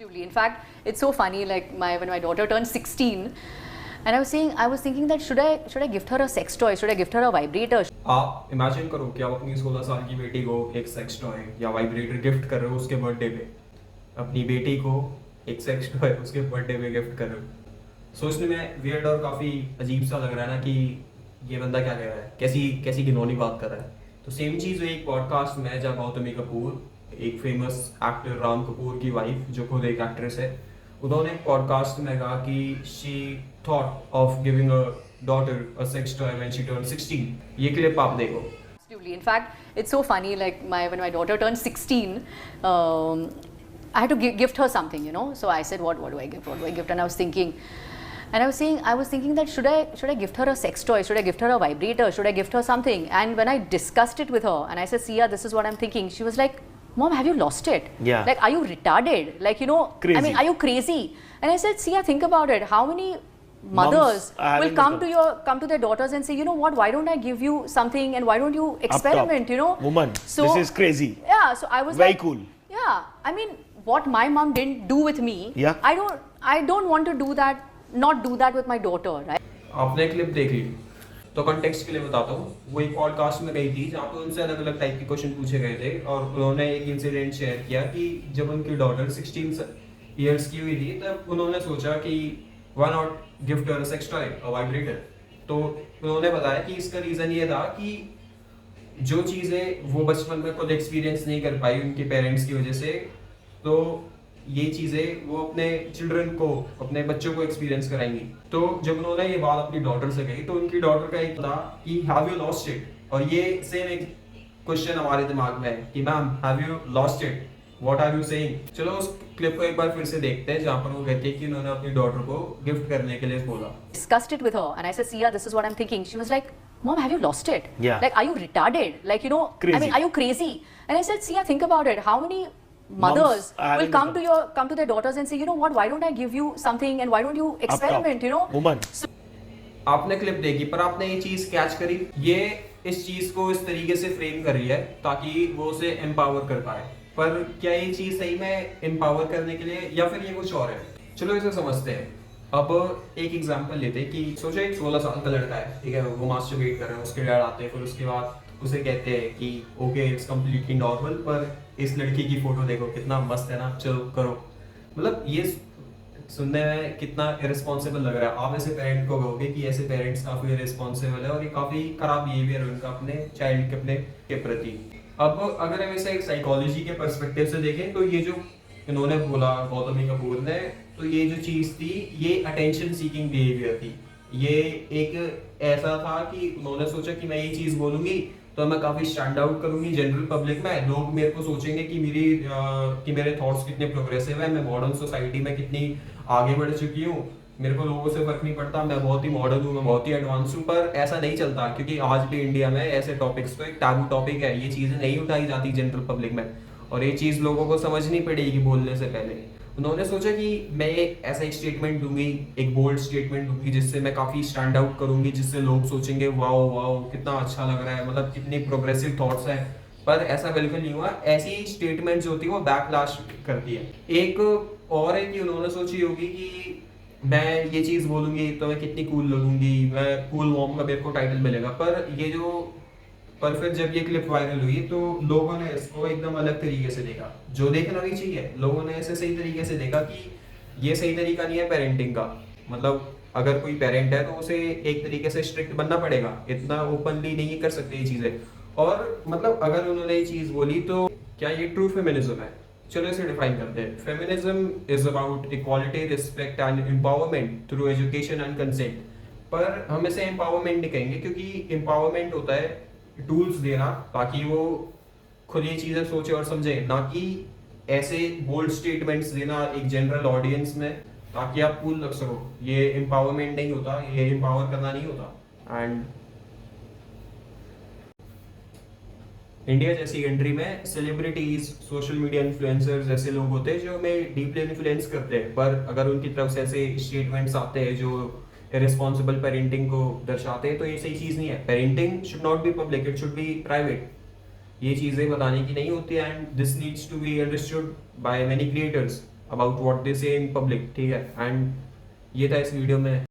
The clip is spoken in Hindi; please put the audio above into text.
In fact, it's so funny. Like when my daughter turned 16, and I was thinking that should I gift her a sex toy? Should I gift her a vibrator? आप इमेजिन करो कि आप अपनी 16 साल की बेटी को एक सेक्स टॉय या वाइब्रेटर गिफ्ट कर रहे हो उसके बर्थडे पे। अपनी बेटी को एक सेक्स टॉय उसके बर्थडे पे गिफ्ट कर रहे हो। सोचने में वियर्ड और काफ़ी अजीब सा लग रहा है ना कि ये बंदा क्या कह रहा है, कैसी कैसी घिनौनी बात कर रहा है। तो सेम चीज़ एक पॉडकास्ट में जब गौतमी कपूर, एक फेमस एक्टर राम कपूर की वाइफ जो खुद एक एक्ट्रेस है, उन्होंने पॉडकास्ट में कहा कि she thought of giving a daughter a sex toy when she turned 16। ये क्लिप आप देखो। In fact, it's so funny. Like when my daughter turned 16, I had to gift her something, you know. So I said, what do I gift? What do I gift? And I was thinking that should I gift her a sex toy? Should I gift her a vibrator? Should I gift her something? And when I discussed it with her, and I said, Sia, this is what I'm thinking. She was like, Mom, have you lost it? Yeah. Like, are you retarded? Like, you know, Crazy. I mean, are you crazy? And I said, Sia, think about it. How many mothers will come to their daughters and say, you know what, why don't I give you something and why don't you experiment, you know? Woman, so, this is crazy. Yeah, so I was very like, cool. Yeah, I mean, what my mom didn't do with me, yeah. I don't want to do that, not do that with my daughter, right? आपने क्लिप देख ली तो कॉन्टेक्स्ट के लिए बताता हूँ। वो एक पॉडकास्ट में गई थी जहाँ पे उनसे अलग अलग टाइप के क्वेश्चन पूछे गए थे और उन्होंने एक इंसिडेंट शेयर किया कि जब उनकी डॉटर 16 इयर्स की हुई थी तब उन्होंने सोचा कि why not gift her a sex toy, a vibrator. तो उन्होंने बताया कि इसका रीजन ये था कि जो चीज़ें वो बचपन में खुद एक्सपीरियंस नहीं कर पाई उनके पेरेंट्स की वजह से, तो ये चीज़ें वो अपने चिल्ड्रन को, अपने बच्चों को एक्सपीरियंस कराएंगी। तो जब उन्होंने ये बात अपनी डॉटर से कही तो उनकी डॉटर का एक था कि हैव यू लॉस्ट इट। और ये सेम एक क्वेश्चन हमारे दिमाग में है कि ma'am have you lost it, what are you saying. चलो उस क्लिप को एक बार फिर से देखते हैं जहाँ पर वो कहती है कि उन्होंने अपनी डॉटर को गिफ्ट करने के लिए बोला। Discussed it with her and I said, Sia, this is what I'm thinking. She was like, Mom, have you lost it? Yeah. Like, are you retarded? Like, you know, crazy. I mean, are you crazy? And I said, Sia, think about it. How many mothers will come to their daughters and say, you know what, why don't I give you something and why don't you experiment, you know? Woman. आपने क्लिप देखी पर आपने ये चीज कैच करी, ये इस चीज को इस तरीके से फ्रेम कर रही है ताकि वो उसे एम्पावर कर पाए। पर क्या ये चीज सही में एम्पावर करने के लिए या फिर ये कुछ और है? चलो इसे समझते हैं। अब एक एग्जांपल लेते हैं कि सोचो एक 16 साल का लड़का है, ठीक है, वो मास्टरबेट कर रहा है, उसके डैड आते हैं, फिर उसके बाद उसे कहते हैं कि ओके इट्स कम्प्लीटली नॉर्मल, पर इस लड़की की फोटो देखो कितना मस्त है ना, चलो करो। मतलब ये सुनने में कितना इरेस्पॉन्सिबल लग रहा है। आप ऐसे पेरेंट को कहोगे कि ऐसे पेरेंट्स काफी इरेस्पॉन्सिबल है और ये काफी खराब बिहेवियर है उनका अपने चाइल्ड के प्रति। अब अगर हम इसे एक साइकोलॉजी के पर्सपेक्टिव से देखें तो ये जो इन्होंने बोला गौतमी कपूर ने, तो ये जो चीज थी ये अटेंशन सीकिंग बिहेवियर थी। ये एक ऐसा था कि उन्होंने सोचा कि मैं ये चीज बोलूंगी तो मैं काफी स्टैंड आउट करूंगी जनरल पब्लिक में, लोग मेरे को सोचेंगे कि मेरे थॉट्स कितने प्रोग्रेसिव है, मैं मॉडर्न सोसाइटी में कितनी आगे बढ़ चुकी हूँ, मेरे को लोगों से फर्क नहीं पड़ता, मैं बहुत ही मॉडर्न हूँ, मैं बहुत ही एडवांस हूँ। पर ऐसा नहीं चलता क्योंकि आज भी इंडिया में ऐसे टॉपिक्स तो एक टैबू टॉपिक है, ये चीजें नहीं उठाई जाती जनरल पब्लिक में और ये चीज लोगों को समझनी पड़ेगी बोलने से पहले। उन्होंने सोचा कि मैं ऐसा एक स्टेटमेंट दूंगी, एक बोल्ड स्टेटमेंट दूंगी जिससे मैं काफी स्टैंड आउट करूंगी, जिससे लोग सोचेंगे वाओ वाओ कितना अच्छा लग रहा है, मतलब कितनी प्रोग्रेसिव थॉट्स हैं। पर ऐसा बिल्कुल नहीं हुआ। ऐसी स्टेटमेंट्स होती है वो बैकलैश करती है। एक और है कि उन्होंने सोची होगी कि मैं ये चीज बोलूंगी तो मैं कितनी कूल लगूंगी, मैं कूल मॉम का मेरे को टाइटल मिलेगा। पर फिर जब ये क्लिप वायरल हुई तो लोगों ने इसको एकदम अलग तरीके से देखा, जो देखना भी चाहिए। लोगों ने इसे सही तरीके से देखा कि ये सही तरीका नहीं है पेरेंटिंग का। मतलब अगर कोई पेरेंट है तो उसे एक तरीके से स्ट्रिक्ट बनना पड़ेगा, इतना ओपनली नहीं कर सकते ये चीजें। और मतलब अगर उन्होंने ये चीज बोली तो क्या ये ट्रू फेमिनिज्म है? चलो इसे डिफाइन करते हैं। Feminism is about equality, respect and empowerment through education and consent. पर हम इसे एम्पावरमेंट नहीं कहेंगे क्योंकि एम्पावरमेंट होता है टूल्स देना ताकि वो खुद ये चीजें सोचे और समझे, ना कि ऐसे बोल्ड स्टेटमेंट्स देना एक जनरल ऑडियंस में ताकि आप कूल लग सको। ये एम्पावरमेंट नहीं होता, ये एम्पावर करना नहीं होता। एंड इंडिया जैसी कंट्री में सेलिब्रिटीज, सोशल मीडिया इन्फ्लुएंसर्स ऐसे लोग होते हैं जो हमें डीपली इन्फ्लुएंस करते हैं। पर अगर उनकी तरफ से ऐसे स्टेटमेंट्स आते हैं जो इरेस्पॉन्सिबल पेरेंटिंग को दर्शाते हैं तो ये सही चीज़ नहीं है। Parenting should not be public, it should be private. ये चीज़ें बताने की नहीं होती and this needs to be understood by many creators. About what they say in public, ठीक है। एंड ये था इस वीडियो में।